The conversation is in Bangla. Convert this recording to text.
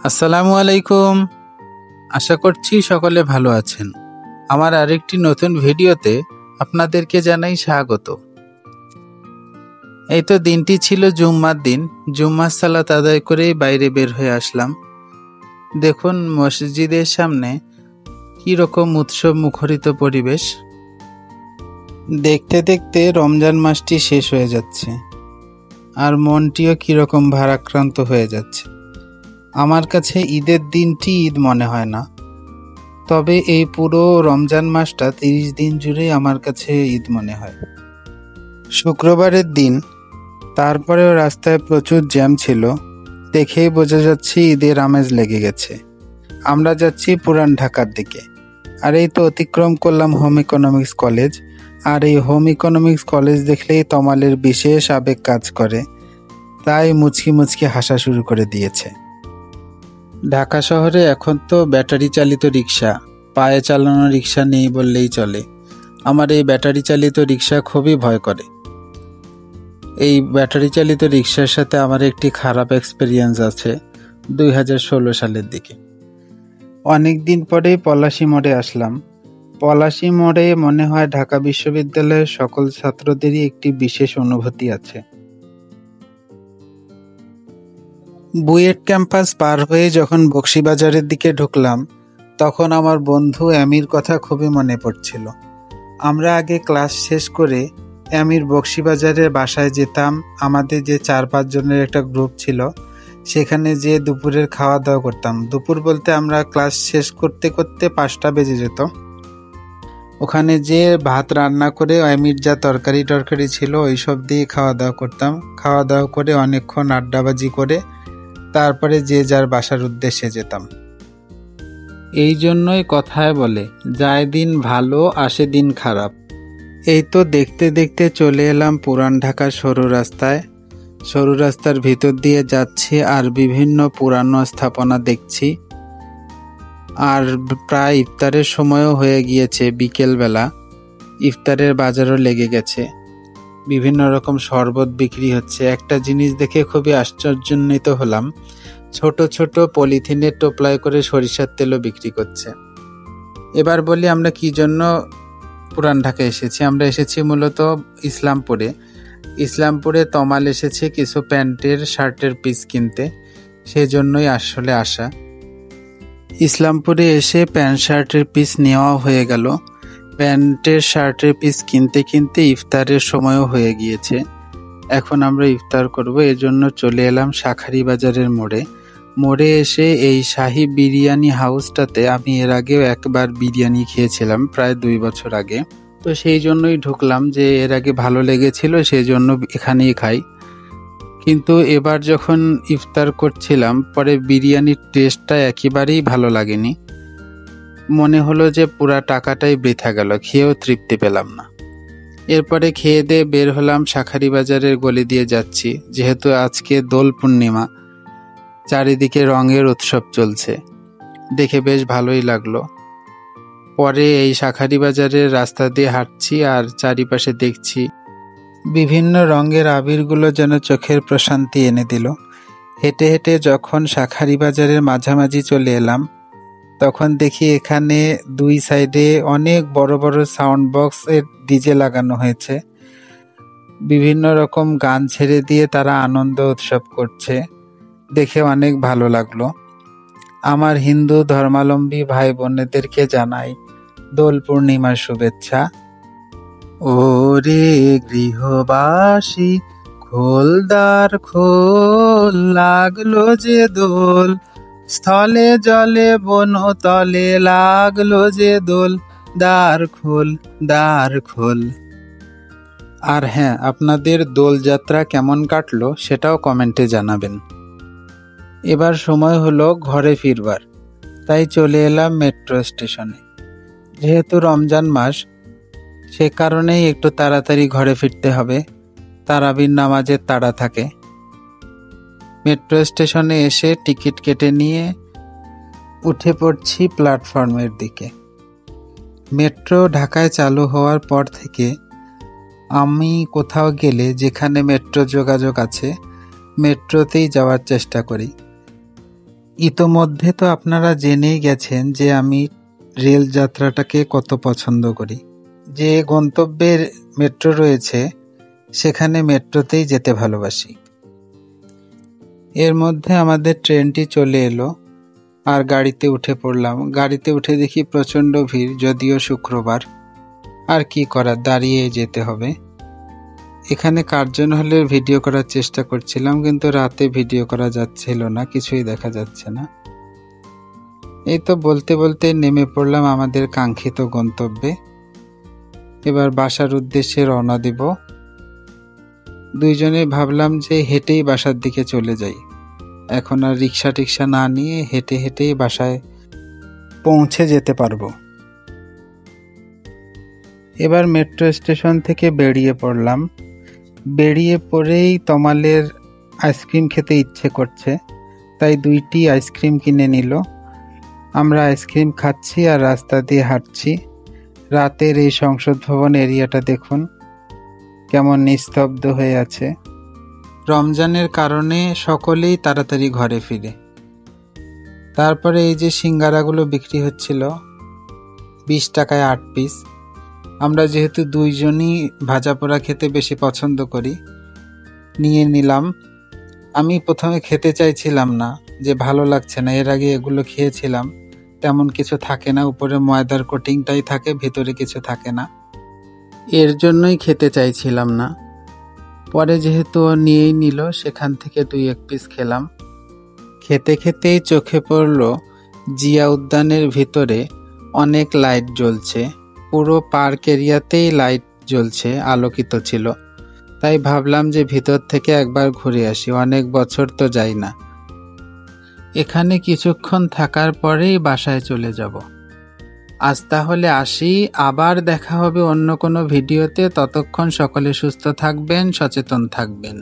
আসসালামু আলাইকুম। আশা করছি সকলে ভালো আছেন। আমার আরেকটি নতুন ভিডিওতে আপনাদেরকে জানাই স্বাগত। এই তো দিনটি ছিল জুম্মার দিন। জুম্মার সালাত আদায় করেই বাইরে বের হয়ে আসলাম। দেখুন মসজিদের সামনে কি রকম উৎসব মুখরিত পরিবেশ। দেখতে দেখতে রমজান মাসটি শেষ হয়ে যাচ্ছে আর মনটিও কিরকম ভারাক্রান্ত হয়ে যাচ্ছে। আমার কাছে ঈদের দিনটি ঈদ মনে হয় না, তবে এই পুরো রমজান মাসটা 30 দিন জুড়ে আমার কাছে ঈদ মনে হয়। শুক্রবারের দিন, তারপরেও রাস্তায় প্রচুর জ্যাম ছিল। দেখেই বোঝা যাচ্ছে ঈদের আমেজ লেগে গেছে। আমরা যাচ্ছি পুরান ঢাকার দিকে। আর এই তো অতিক্রম করলাম হোম ইকোনমিক্স কলেজ। আর এই হোম ইকোনমিক্স কলেজ দেখলেই তমালের বিশেষ আবেগ কাজ করে, তাই মুচকি মুচকি হাসা শুরু করে দিয়েছে। ঢাকা শহরে এখন তো ব্যাটারি চালিত রিক্সা, পায়ে চালানো রিক্সা নেই বললেই চলে। আমার এই ব্যাটারি চালিত রিক্সা খুবই ভয় করে। এই ব্যাটারি চালিত রিক্সার সাথে আমার একটি খারাপ এক্সপিরিয়েন্স আছে 2016 সালের দিকে। অনেক দিন পরেই পলাশী মোড়ে আসলাম। পলাশী মোড়ে মনে হয় ঢাকা বিশ্ববিদ্যালয়ের সকল ছাত্রদেরই একটি বিশেষ অনুভূতি আছে। বুয়েট ক্যাম্পাস পার হয়ে যখন বকশীবাজারের দিকে ঢুকলাম, তখন আমার বন্ধু অ্যামির কথা খুবই মনে পড়ছিল। আমরা আগে ক্লাস শেষ করে অ্যামির বকশীবাজারের বাসায় যেতাম। আমাদের যে 4-5 জনের একটা গ্রুপ ছিল, সেখানে যে দুপুরের খাওয়া দাওয়া করতাম। দুপুর বলতে আমরা ক্লাস শেষ করতে করতে 5টা বেজে যেত। ওখানে যে ভাত রান্না করে অ্যামির যা তরকারি ছিল ওইসব দিয়ে খাওয়া দাওয়া করতাম। খাওয়া দাওয়া করে অনেকক্ষণ আড্ডাবাজি করে তারপরে যে যার বাসার উদ্দেশ্যে যেতাম। এই জন্যই কথায় বলে, যায় দিন ভালো আসে দিন খারাপ। এই তো দেখতে দেখতে চলে এলাম পুরান ঢাকার সরু রাস্তায়। সরু রাস্তার ভিতর দিয়ে যাচ্ছি আর বিভিন্ন পুরানো স্থাপনা দেখছি। আর প্রায় ইফতারের সময়ও হয়ে গিয়েছে, বিকেলবেলা। ইফতারের বাজারও লেগে গেছে। বিভিন্ন রকম শরবত বিক্রি হচ্ছে। একটা জিনিস দেখে খুবই আশ্চর্যান্বিত হলাম, ছোট ছোট পলিথিনের টোপলায় করে সরিষার তেলও বিক্রি করছে। এবার বলি আমরা কি জন্য পুরান ঢাকায় এসেছি। আমরা এসেছি মূলত ইসলামপুরে। ইসলামপুরে তমাল এসেছে কিছু প্যান্টের শার্টের পিস কিনতে, সেজন্যই আসলে আসা। ইসলামপুরে এসে প্যান্ট শার্টের পিস নেওয়া হয়ে গেল। প্যান্টের শার্টের পিস কিনতে কিনতে ইফতারের সময়ও হয়ে গিয়েছে। এখন আমরা ইফতার করব, এজন্য চলে এলাম শাঁখারী বাজারের মোড়ে। মোড়ে এসে এই শাহী বিরিয়ানি হাউসটাতে আমি এর আগেও একবার বিরিয়ানি খেয়েছিলাম, প্রায় 2 বছর আগে। তো সেই জন্যই ঢুকলাম, যে এর আগে ভালো লেগেছিল সেই জন্য এখানেই খাই। কিন্তু এবার যখন ইফতার করছিলাম, পরে বিরিয়ানির টেস্টটা একেবারেই ভালো লাগেনি। মনে হলো যে পুরা টাকাটাই বৃথা গেল, খেয়েও তৃপ্তি পেলাম না। এরপরে খেয়ে দিয়ে বের হলাম, শাঁখারী বাজারের গলি দিয়ে যাচ্ছি। যেহেতু আজকে দোল পূর্ণিমা, চারিদিকে রঙের উৎসব চলছে, দেখে বেশ ভালোই লাগলো। পরে এই শাঁখারী বাজারের রাস্তা দিয়ে হাঁটছি আর চারিপাশে দেখছি বিভিন্ন রঙের আবিরগুলো যেন চোখের প্রশান্তি এনে দিল। হেঁটে হেঁটে যখন শাঁখারী বাজারের মাঝামাঝি চলে এলাম, তখন দেখি এখানে 2 সাইডে অনেক বড় বড় সাউন্ড বক্সের ডিজে লাগানো হয়েছে। বিভিন্ন রকম গান ছেড়ে দিয়ে তারা আনন্দ উৎসব করছে, দেখে অনেক ভালো লাগলো। আমার হিন্দু ধর্মাবলম্বী ভাই বোনেদেরকে জানাই দোল পূর্ণিমার শুভেচ্ছা। ওরে গৃহবাসী খোলদার খোল, লাগলো যে দোল, স্থলে জলে বনতলে লাগলো যে দোল, দ্বার খোল দ্বার খোল। আর হ্যাঁ, আপনাদের দোলযাত্রা কেমন কাটলো সেটাও কমেন্টে জানাবেন। এবার সময় হলো ঘরে ফিরবার, তাই চলে এলাম মেট্রো স্টেশনে। যেহেতু রমজান মাস, সে কারণেই একটু তাড়াতাড়ি ঘরে ফিরতে হবে, তারাবির নামাজের তাড়া থাকে। মেট্রো স্টেশনে এসে টিকিট কেটে নিয়ে উঠে পড়ছি প্ল্যাটফর্মের দিকে। মেট্রো ঢাকায় চালু হওয়ার পর থেকে আমি কোথাও গেলে যেখানে মেট্রো যোগাযোগ আছে, মেট্রোতেই যাওয়ার চেষ্টা করি। ইতোমধ্যে তো আপনারা জেনেই গেছেন যে আমি রেল যাত্রাটাকে কত পছন্দ করি। যে গন্তব্যের মেট্রো রয়েছে সেখানে মেট্রোতেই যেতে ভালোবাসি। এর মধ্যে আমাদের ট্রেনটি চলে এলো আর গাড়িতে উঠে পড়লাম। গাড়িতে উঠে দেখি প্রচণ্ড ভিড়, যদিও শুক্রবার। আর কি করার, দাঁড়িয়ে যেতে হবে। এখানে কার্জন হলের ভিডিও করার চেষ্টা করছিলাম, কিন্তু রাতে ভিডিও করা যাচ্ছিল না, কিছুই দেখা যাচ্ছে না। এই তো বলতে বলতে নেমে পড়লাম আমাদের কাঙ্ক্ষিত গন্তব্যে। এবার বাসার উদ্দেশ্যে রওনা দিব। দুইজনে ভাবলাম যে হেঁটেই বাসার দিকে চলে যাই। এখন আর রিক্সা টিক্সা না নিয়ে হেঁটে হেঁটেই বাসায় পৌঁছে যেতে পারবো। এবার মেট্রো স্টেশন থেকে বেরিয়ে পড়লাম। বেরিয়ে পড়েই তমালের আইসক্রিম খেতে ইচ্ছে করছে, তাই 2টি আইসক্রিম কিনে নিল। আমরা আইসক্রিম খাচ্ছি আর রাস্তা দিয়ে হাঁটছি। রাতের এই সংসদ ভবন এরিয়াটা দেখুন কেমন নিস্তব্ধ হয়ে আছে। রমজানের কারণে সকলেই তাড়াতাড়ি ঘরে ফিরে। তারপরে এই যে সিঙ্গারাগুলো বিক্রি হচ্ছিল 20 টাকায় 8 পিস। আমরা যেহেতু দুইজনই ভাজা পোড়া খেতে বেশি পছন্দ করি, নিয়ে নিলাম। আমি প্রথমে খেতে চাইছিলাম না, যে ভালো লাগছে না, এর আগে এগুলো খেয়েছিলাম, তেমন কিছু থাকে না, উপরে ময়দার কোটিংটাই থাকে, ভেতরে কিছু থাকে না, এর জন্যই খেতে চাইছিলাম না। পরে যেহেতু ও নিয়েই নিল, সেখান থেকে 2-1 পিস খেলাম। খেতে খেতেই চোখে পড়ল জিয়া উদ্যানের ভিতরে অনেক লাইট জ্বলছে। পুরো পার্ক এরিয়াতেই লাইট জ্বলছে, আলোকিত ছিল। তাই ভাবলাম যে ভিতর থেকে একবার ঘুরে আসি, অনেক বছর তো যাই না। এখানে কিছুক্ষণ থাকার পরেই বাসায় চলে যাব। আজ তাহলে আসি, আবার দেখা হবে অন্য কোনো ভিডিওতে। ততক্ষণ সকলে সুস্থ থাকবেন, সচেতন থাকবেন।